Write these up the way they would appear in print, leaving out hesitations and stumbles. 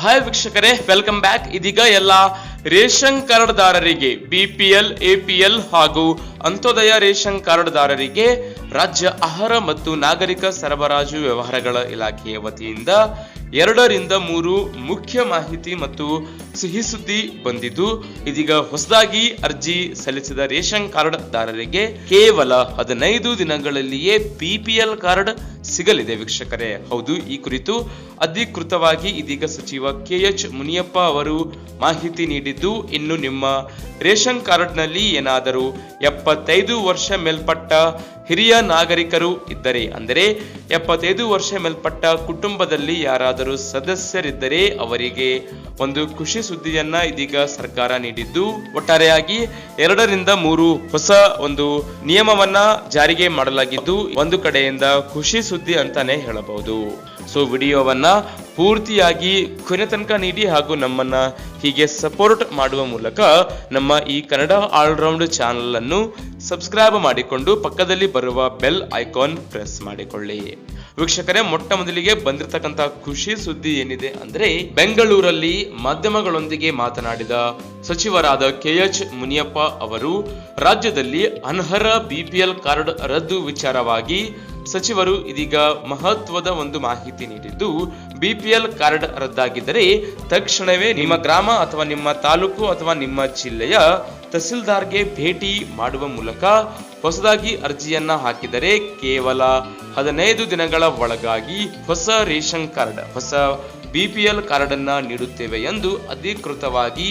Hi ವೀಕ್ಷಕರೇ, welcome back. ಇದೀಗ ಎಲ್ಲ ರೇಷನ್ ಕಾರ್ಡ್ದಾರರಿಗೆ ಬಿಪಿಎಲ್, ಎಪಿಎಲ್ ಹಾಗೂ ಅಂತ್ಯೋದಯ ರೇಷನ್ ಕಾರ್ಡ್ದಾರರಿಗೆ ರಾಜ್ಯ ಆಹಾರ ಮತ್ತು ನಾಗರಿಕ ಸರಬರಾಜು ವ್ಯವಹಾರಗಳ ಇಲಾಖೆಯ ವತಿಯಿಂದ 2 ರಿಂದ 3 ಮುಖ್ಯ ಮಾಹಿತಿ ಮತ್ತು ಸಿಹಿ ಸುದ್ದಿ ಬಂದಿದ್ದು, ಇದೀಗ ಹೊಸದಾಗಿ ಅರ್ಜಿ ಸಲ್ಲಿಸಿದ ರೇಷನ್ ಕಾರ್ಡ್ದಾರರಿಗೆ ಕೇವಲ 15 ದಿನಗಳಲ್ಲಿಯೇ ಬಿಪಿಎಲ್ ಕಾರ್ಡ್ ಸಿಗಲಿದೆ ವೀಕ್ಷಕರೇ. ಹೌದು, ಈ ಕುರಿತು ಅಧಿಕೃತವಾಗಿ ಇದೀಗ ಸಚಿವ KH ಮುನಿಯಪ್ಪ ಅವರು ಮಾಹಿತಿ ನೀಡಿದ್ದು, ಇನ್ನು ನಿಮ್ಮ ರೇಷನ್ ಕಾರ್ಡ್ನಲ್ಲಿ ಏನಾದರೂ 75 ವರ್ಷ ಮೇಲ್ಪಟ್ಟ ಹಿರಿಯ ನಾಗರಿಕರು ಇದ್ದರೆ, ಅಂದರೆ 75 ವರ್ಷ ಮೇಲ್ಪಟ್ಟ ಕುಟುಂಬದಲ್ಲಿ ಯಾರಾದರೂ ಸದಸ್ಯರಿದ್ದರೆ ಅವರಿಗೆ ಒಂದು ಖುಷಿ ಸುದ್ದಿಯನ್ನ ಇದೀಗ ಸರ್ಕಾರ ನೀಡಿದ್ದು, ಒಟ್ಟಾರೆಯಾಗಿ 2 ರಿಂದ 3 ಹೊಸ ಒಂದು ನಿಯಮವನ್ನ ಜಾರಿಗೆ ಮಾಡಲಾಗಿದ್ದು, ಒಂದು ಕಡೆಯಿಂದ ಖುಷಿ ಸುದ್ದಿ ಅಂತಾನೆ ಹೇಳಬಹುದು. ಸೊ ವಿಡಿಯೋವನ್ನ ಪೂರ್ತಿಯಾಗಿ ಕೊನೆ ತನಕ ನೀಡಿ ಹಾಗೂ ನಮ್ಮನ್ನ ಹೀಗೆ ಸಪೋರ್ಟ್ ಮಾಡುವ ಮೂಲಕ ನಮ್ಮ ಈ ಕನ್ನಡ ಆಲ್ರೌಂಡ್ ಚಾನಲ್ ಅನ್ನು ಸಬ್ಸ್ಕ್ರೈಬ್ ಮಾಡಿಕೊಂಡು ಪಕ್ಕದಲ್ಲಿ ಬರುವ ಬೆಲ್ ಐಕಾನ್ ಪ್ರೆಸ್ ಮಾಡಿಕೊಳ್ಳಿ. ವೀಕ್ಷಕರೇ, ಮೊಟ್ಟ ಮೊದಲಿಗೆ ಬಂದಿರತಕ್ಕಂತ ಖುಷಿ ಸುದ್ದಿ ಏನಿದೆ ಅಂದ್ರೆ, ಬೆಂಗಳೂರಲ್ಲಿ ಮಾಧ್ಯಮಗಳೊಂದಿಗೆ ಮಾತನಾಡಿದ ಸಚಿವರಾದ KH ಮುನಿಯಪ್ಪ ಅವರು ರಾಜ್ಯದಲ್ಲಿ ಅನರ್ಹ ಬಿಪಿಎಲ್ ಕಾರ್ಡ್ ರದ್ದು ವಿಚಾರವಾಗಿ ಸಚಿವರು ಇದೀಗ ಮಹತ್ವದ ಒಂದು ಮಾಹಿತಿ ನೀಡಿದ್ದು, ಬಿಪಿಎಲ್ ಕಾರ್ಡ್ ರದ್ದಾಗಿದ್ದರೆ ತಕ್ಷಣವೇ ನಿಮ್ಮ ಗ್ರಾಮ ಅಥವಾ ನಿಮ್ಮ ತಾಲೂಕು ಅಥವಾ ನಿಮ್ಮ ಜಿಲ್ಲೆಯ ತಹಸೀಲ್ದಾರ್ಗೆ ಭೇಟಿ ಮಾಡುವ ಮೂಲಕ ಹೊಸದಾಗಿ ಅರ್ಜಿಯನ್ನ ಹಾಕಿದರೆ ಕೇವಲ 15 ದಿನಗಳ ಒಳಗಾಗಿ ಹೊಸ ರೇಷನ್ ಕಾರ್ಡ್, ಹೊಸ ಬಿಪಿಎಲ್ ಕಾರ್ಡ್ ಅನ್ನ ನೀಡುತ್ತೇವೆ ಎಂದು ಅಧಿಕೃತವಾಗಿ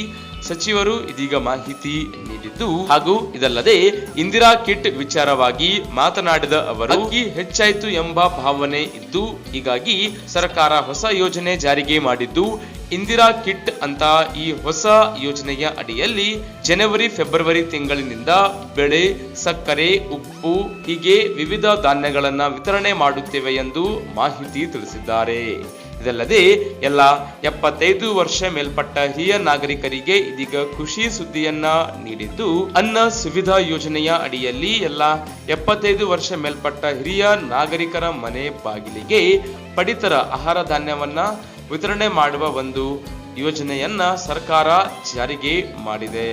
ಸಚಿವರು ಇದೀಗ ಮಾಹಿತಿ ನೀಡಿದ್ದು, ಹಾಗೂ ಇದಲ್ಲದೆ ಇಂದಿರಾ ಕಿಟ್ ವಿಚಾರವಾಗಿ ಮಾತನಾಡಿದ ಅವರು, ಅಕ್ಕಿ ಹೆಚ್ಚಾಯಿತು ಎಂಬ ಭಾವನೆ ಇದ್ದು, ಹೀಗಾಗಿ ಸರ್ಕಾರ ಹೊಸ ಯೋಜನೆ ಜಾರಿಗೆ ಮಾಡಿದ್ದು, ಇಂದಿರಾ ಕಿಟ್ ಅಂತ ಈ ಹೊಸ ಯೋಜನೆಯ ಅಡಿಯಲ್ಲಿ ಜನವರಿ ಫೆಬ್ರವರಿ ತಿಂಗಳಿನಿಂದ ಬೆಳೆ, ಸಕ್ಕರೆ, ಉಪ್ಪು ಹೀಗೆ ವಿವಿಧ ಧಾನ್ಯಗಳನ್ನ ವಿತರಣೆ ಮಾಡುತ್ತೇವೆ ಎಂದು ಮಾಹಿತಿ ತಿಳಿಸಿದ್ದಾರೆ. ಇದಲ್ಲದೆ ಎಲ್ಲ 75 ವರ್ಷ ಮೇಲ್ಪಟ್ಟ ಹಿರಿಯ ನಾಗರಿಕರಿಗೆ ಇದೀಗ ಖುಷಿ ಸುದ್ದಿಯನ್ನ ನೀಡಿದ್ದು, ಅನ್ನ ಸುವಿಧಾ ಯೋಜನೆಯ ಅಡಿಯಲ್ಲಿ ಎಲ್ಲ 75 ವರ್ಷ ಮೇಲ್ಪಟ್ಟ ಹಿರಿಯ ನಾಗರಿಕರ ಮನೆ ಬಾಗಿಲಿಗೆ ಪಡಿತರ ಆಹಾರ ಧಾನ್ಯವನ್ನ ವಿತರಣೆ ಮಾಡುವ ಒಂದು ಯೋಜನೆಯನ್ನ ಸರ್ಕಾರ ಜಾರಿಗೆ ಮಾಡಿದೆ.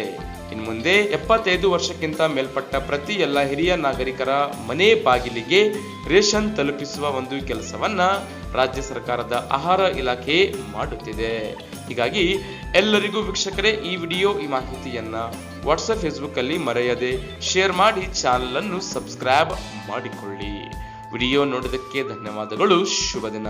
ಇನ್ನು ಮುಂದೆ 75 ವರ್ಷಕ್ಕಿಂತ ಮೇಲ್ಪಟ್ಟ ಪ್ರತಿ ಎಲ್ಲ ಹಿರಿಯ ನಾಗರಿಕರ ಮನೆ ಬಾಗಿಲಿಗೆ ರೇಷನ್ ತಲುಪಿಸುವ ಒಂದು ಕೆಲಸವನ್ನ ರಾಜ್ಯ ಸರ್ಕಾರದ ಆಹಾರ ಇಲಾಖೆ ಮಾಡುತ್ತಿದೆ. ಹೀಗಾಗಿ ಎಲ್ಲರಿಗೂ ವೀಕ್ಷಕರೇ, ಈ ವಿಡಿಯೋ, ಈ ಮಾಹಿತಿಯನ್ನ ವಾಟ್ಸ್ಆಪ್, ಫೇಸ್ಬುಕ್ ಅಲ್ಲಿ ಮರೆಯದೆ ಶೇರ್ ಮಾಡಿ ಚಾನಲ್ ಅನ್ನು ಸಬ್ಸ್ಕ್ರೈಬ್ ಮಾಡಿಕೊಳ್ಳಿ. ವಿಡಿಯೋ ನೋಡಿದಕ್ಕೆ ಧನ್ಯವಾದಗಳು. ಶುಭ ದಿನ.